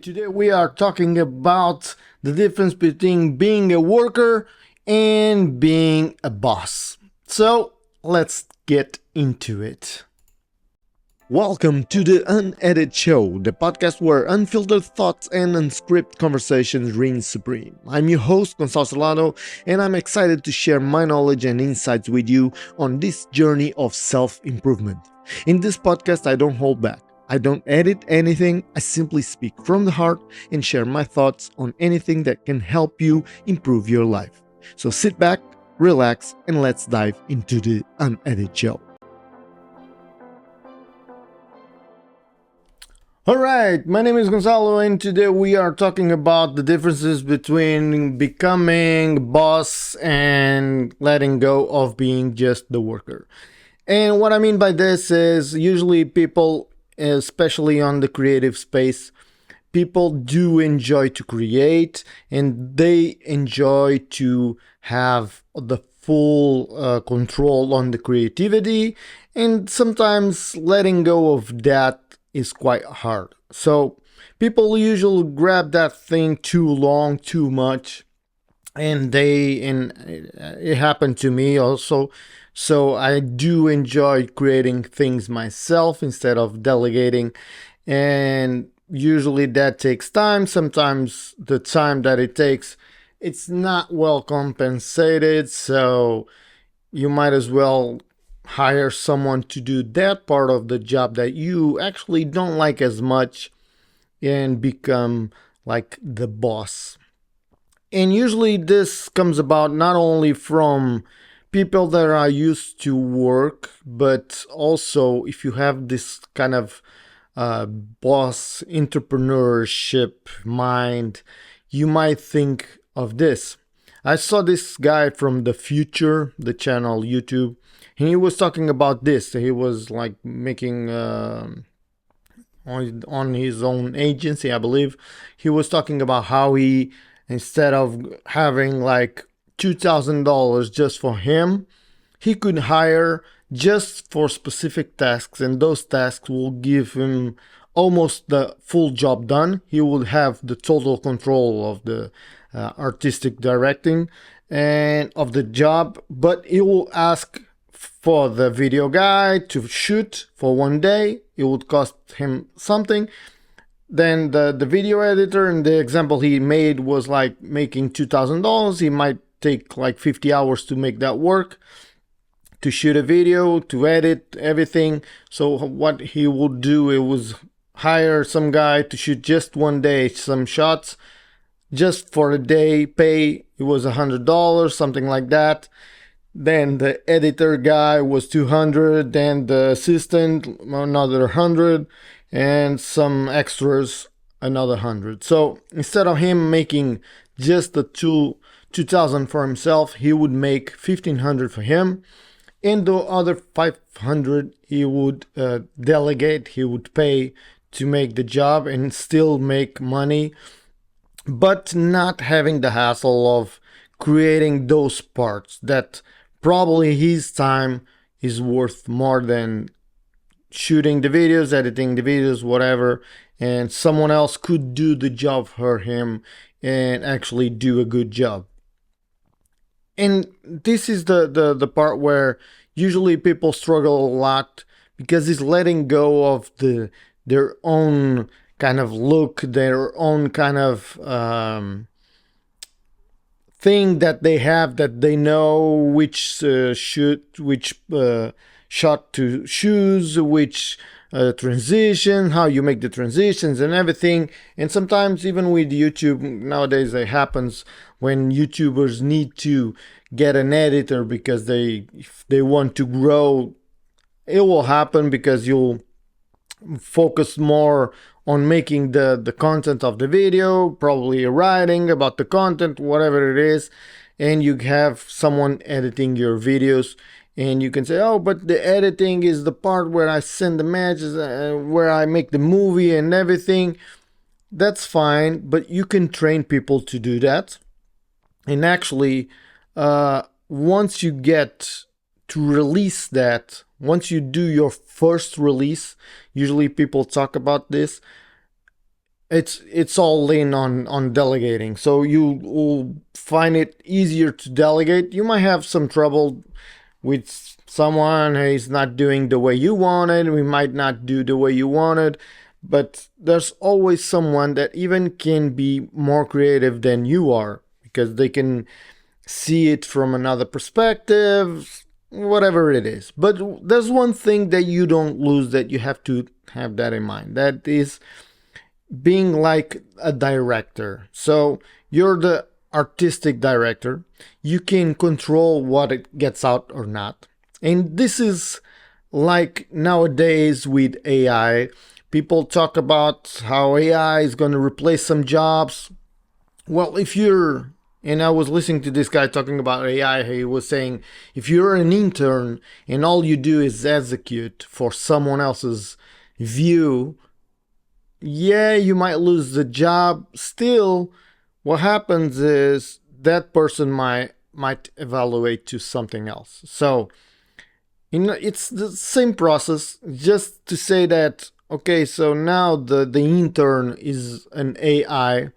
Today we are talking about the difference between being a worker and being a boss. So let's get into it. Welcome to the Unedited Show, the podcast where unfiltered thoughts and unscripted conversations reign supreme. I'm your host, Gonçalo Salado, and I'm excited to share my knowledge and insights with you on this journey of self-improvement. In this podcast, I don't hold back. I don't edit anything, I simply speak from the heart and share my thoughts on anything that can help you improve your life. So sit back, relax, and let's dive into the Unedited Show. Alright, my name is Gonçalo and today we are talking about the differences between becoming boss and letting go of being just the worker. And what I mean by this is usually people, especially on the creative space, people do enjoy to create and they enjoy to have the full control on the creativity, and sometimes letting go of that is quite hard. So people usually grab that thing too long, too much, and it happened to me also. So I do enjoy creating things myself instead of delegating, and usually that takes time. Sometimes the time that it takes, it's not well compensated, so you might as well hire someone to do that part of the job that you actually don't like as much and become like the boss. And usually this comes about not only from people that are used to work, but also if you have this kind of boss entrepreneurship mind, you might think of this. I saw this guy from the future, the channel YouTube, and he was talking about this. He was like making on his own agency, I believe. He was talking about how he, instead of having like $2,000 just for him, he could hire just for specific tasks, and those tasks will give him almost the full job done. He will have the total control of the artistic directing and of the job, but he will ask for the video guy to shoot for one day. It would cost him something. Then the video editor, and the example he made was like making $2,000. He might take like 50 hours to make that work, to shoot a video, to edit everything. So what he would do, it was hire some guy to shoot just one day some shots, just for a day, pay, it was $100, something like that. Then the editor guy was $200, then the assistant another $100, and some extras another $100. So instead of him making just the $2,000 for himself, he would make $1,500 for him, and the other $500 he would delegate, he would pay to make the job and still make money, but not having the hassle of creating those parts that probably his time is worth more than shooting the videos, editing the videos, whatever, and someone else could do the job for him and actually do a good job. And this is the part where usually people struggle a lot, because it's letting go of their own kind of look, their own kind of thing that they have, that they know which shot to choose, which transition, how you make the transitions and everything. And sometimes even with YouTube nowadays, it happens when YouTubers need to get an editor because if they want to grow, it will happen because you'll focus more on making the content of the video, probably writing about the content, whatever it is, and you have someone editing your videos, and you can say, oh, but the editing is the part where I send the matches, where I make the movie and everything. That's fine, but you can train people to do that. And actually, once you get to release that, once you do your first release, usually people talk about this, it's all in on delegating. So you will find it easier to delegate. You might have some trouble with someone who is not doing the way you wanted. We might not do the way you wanted, but there's always someone that even can be more creative than you are, because they can see it from another perspective, whatever it is. But there's one thing that you don't lose, that you have to have that in mind. That is being like a director. So you're the artistic director. You can control what it gets out or not. And this is like nowadays with AI. People talk about how AI is going to replace some jobs. Well, and I was listening to this guy talking about AI. He was saying, if you're an intern and all you do is execute for someone else's view, yeah, you might lose the job. Still, what happens is that person might evaluate to something else. So, it's the same process, just to say that, okay, so now the intern is an AI,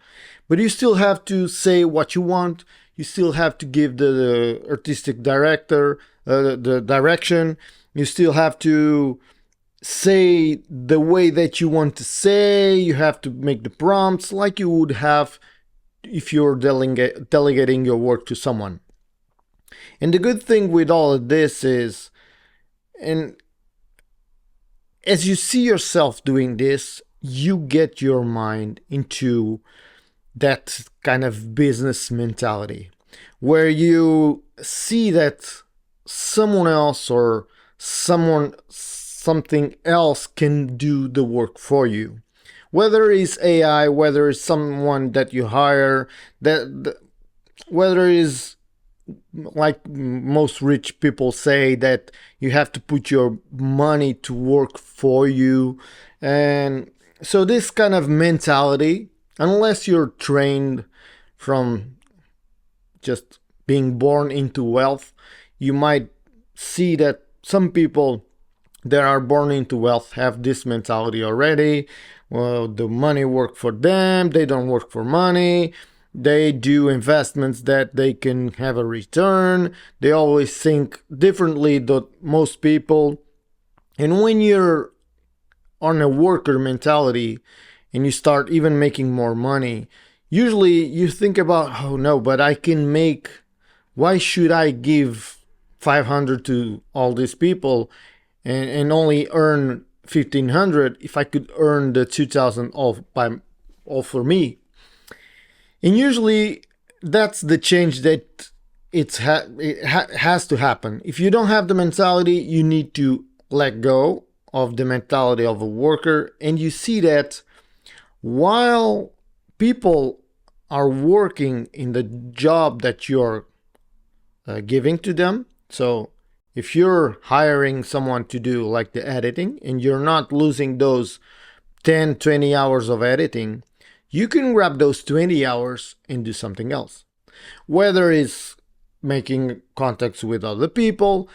but you still have to say what you want. You still have to give the artistic director the direction. You still have to say the way that you want to say. You have to make the prompts like you would have if you're delegating your work to someone. And the good thing with all of this is, and as you see yourself doing this, you get your mind into that kind of business mentality where you see that someone else or something else can do the work for you. Whether it's AI, whether it's someone that you hire, whether it's like most rich people say that you have to put your money to work for you. And so this kind of mentality, unless you're trained from just being born into wealth, you might see that some people that are born into wealth have this mentality already. Well, the money work for them, they don't work for money. They do investments that they can have a return. They always think differently than most people. And when you're on a worker mentality and you start even making more money, usually you think about, oh no, but I can make, why should I give 500 to all these people and only earn 1,500 if I could earn the 2,000 all for me? And usually that's the change that it has to happen. If you don't have the mentality, you need to let go of the mentality of a worker. And you see that while people are working in the job that you're giving to them, so if you're hiring someone to do like the editing and you're not losing those 10, 20 hours of editing, you can grab those 20 hours and do something else. Whether it's making contacts with other people,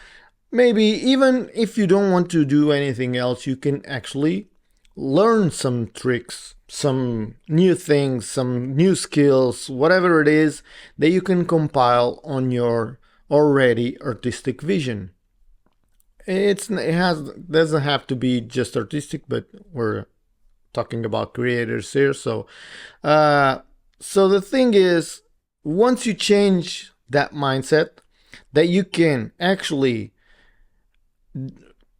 maybe even if you don't want to do anything else, you can actually learn some tricks, some new things, some new skills, whatever it is that you can compile on your already artistic vision. It doesn't have to be just artistic, but we're talking about creators here. So the thing is, once you change that mindset, that you can actually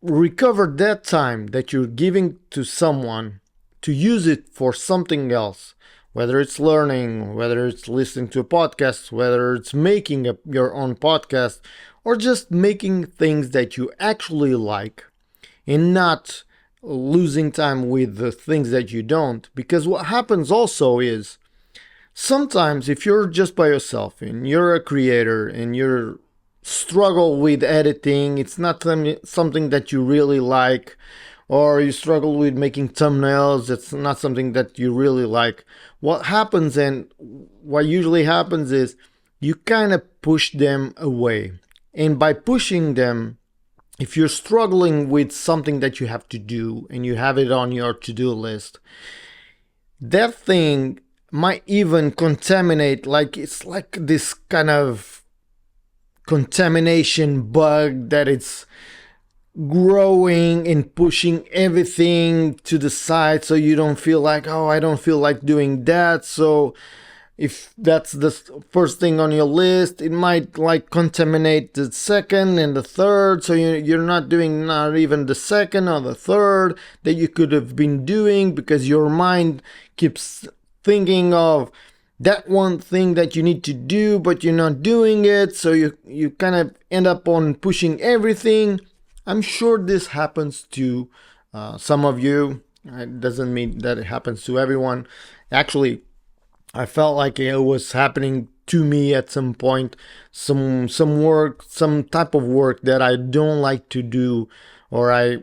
recover that time that you're giving to someone to use it for something else, whether it's learning, whether it's listening to a podcast, whether it's making your own podcast, or just making things that you actually like and not losing time with the things that you don't. Because what happens also is, sometimes if you're just by yourself and you're a creator and you're struggle with editing, it's not something that you really like, or you struggle with making thumbnails, it's not something that you really like, what happens and what usually happens is you kind of push them away. And by pushing them, if you're struggling with something that you have to do and you have it on your to-do list, that thing might even contaminate, like it's like this kind of contamination bug that it's growing and pushing everything to the side, so you don't feel like, oh, I don't feel like doing that. So if that's the first thing on your list, it might like contaminate the second and the third, so you're not doing not even the second or the third that you could have been doing, because your mind keeps thinking of that one thing that you need to do but you're not doing it, so you kind of end up on pushing everything. I'm sure this happens to some of you. It doesn't mean that it happens to everyone. Actually, I felt like it was happening to me at some point. Some work, some type of work that I don't like to do, or I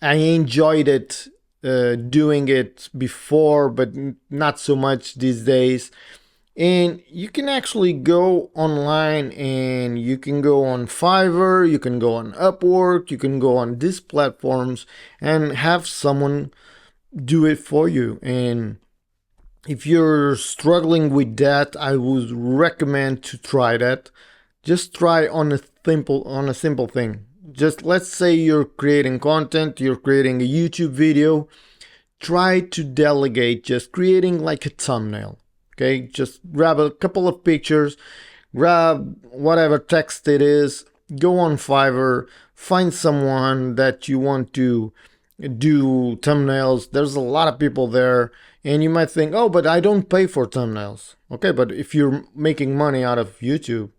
enjoyed it doing it before, but not so much these days. And you can actually go online, and you can go on Fiverr, you can go on Upwork, you can go on these platforms and have someone do it for you. And if you're struggling with that, I would recommend to try that. Just try on a simple thing. Just let's say you're creating content, you're creating a YouTube video. Try to delegate just creating like a thumbnail. Okay, just grab a couple of pictures, grab whatever text it is, go on Fiverr, find someone that you want to do thumbnails. There's a lot of people there, and you might think, oh, but I don't pay for thumbnails. Okay, but if you're making money out of YouTube,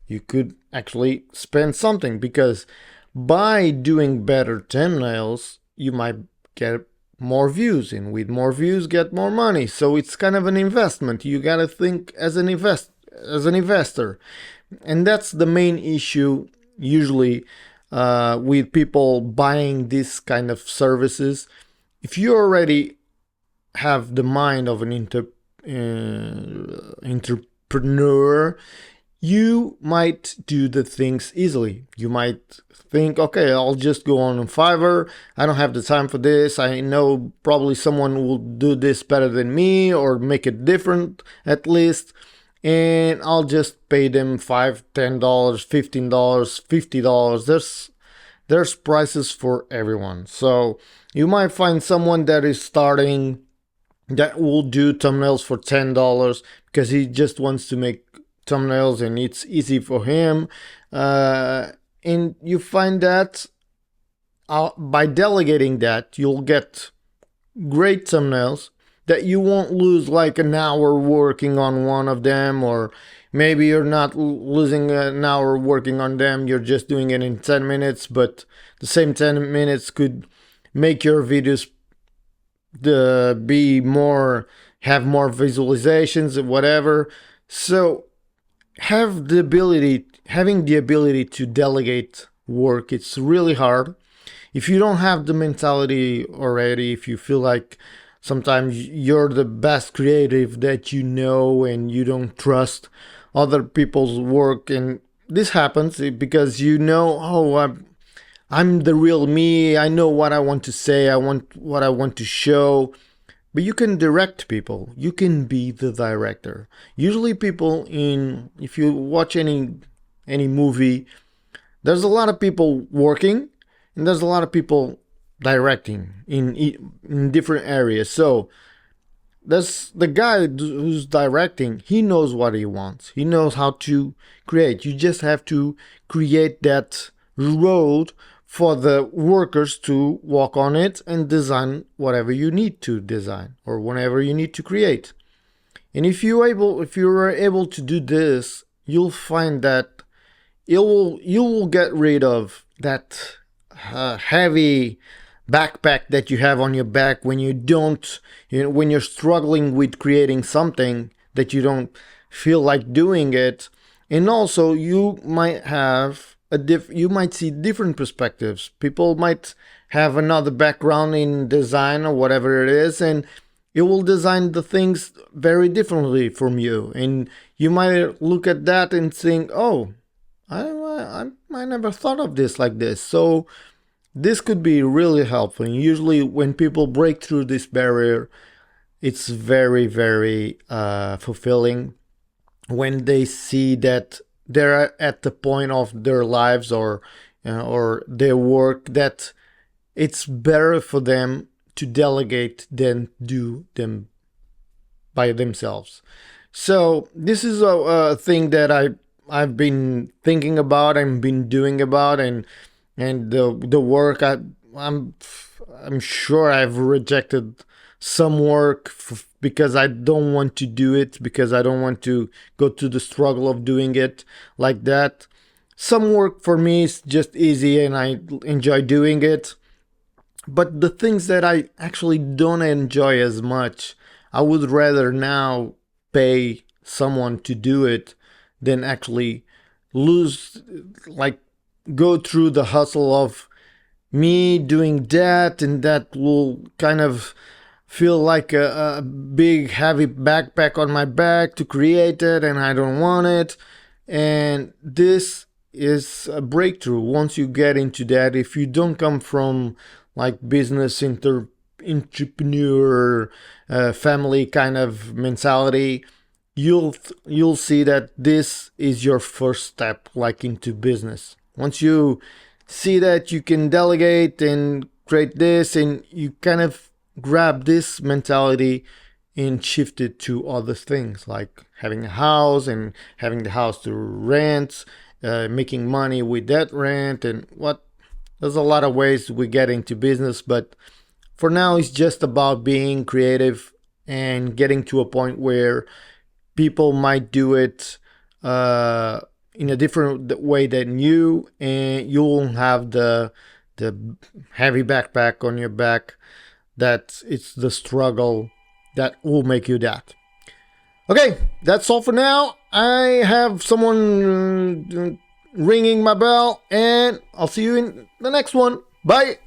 you could actually spend something, because by doing better thumbnails, you might get more views, and with more views get more money. So it's kind of an investment. You got to think as an investor. And that's the main issue usually with people buying this kind of services. If you already have the mind of an entrepreneur, you might do the things easily. You might think, okay, I'll just go on Fiverr. I don't have the time for this. I know probably someone will do this better than me, or make it different at least. And I'll just pay them $5, $10, $15, $50. There's prices for everyone. So you might find someone that is starting that will do thumbnails for $10 because he just wants to make thumbnails and it's easy for him. And you find that by delegating that, you'll get great thumbnails that you won't lose like an hour working on one of them, or maybe you're not losing an hour working on them, you're just doing it in 10 minutes, but the same 10 minutes could make your videos have more visualizations or whatever. So having the ability to delegate work, it's really hard. If you don't have the mentality already, if you feel like sometimes you're the best creative that you know and you don't trust other people's work, and this happens because you know, oh, I'm the real me, I know what I want to say, I want what I want to show. But you can direct people. You can be the director. Usually people if you watch any movie, there's a lot of people working and there's a lot of people directing in different areas. So there's the guy who's directing, he knows what he wants. He knows how to create. You just have to create that road for the workers to walk on it and design whatever you need to design or whatever you need to create. And if you are able to do this, you'll find that you will get rid of that heavy backpack that you have on your back when when you're struggling with creating something that you don't feel like doing it. And also you might have you might see different perspectives. People might have another background in design or whatever it is, and it will design the things very differently from you. And you might look at that and think, oh, I never thought of this like this. So this could be really helpful. And usually when people break through this barrier, it's very, very fulfilling when they see that they're at the point of their lives or their work that it's better for them to delegate than do them by themselves. So this is a thing that I've been thinking about and been doing about, and the work I'm sure I've rejected some work because I don't want to do it, because I don't want to go to the struggle of doing it like that. Some work for me is just easy and I enjoy doing it. But the things that I actually don't enjoy as much, I would rather now pay someone to do it than actually lose, like, go through the hustle of me doing that, and that will kind of feel like a big heavy backpack on my back to create it, and I don't want it. And this is a breakthrough once you get into that. If you don't come from like business entrepreneur family kind of mentality, you'll see that this is your first step like into business. Once you see that you can delegate and create this, and you kind of grab this mentality and shift it to other things like having a house and having the house to rent, making money with that rent, and what. There's a lot of ways we get into business, but for now it's just about being creative and getting to a point where people might do it in a different way than you, and you won't have the heavy backpack on your back. That it's the struggle that will make you that. Okay, that's all for now. I have someone ringing my bell, and I'll see you in the next one. Bye.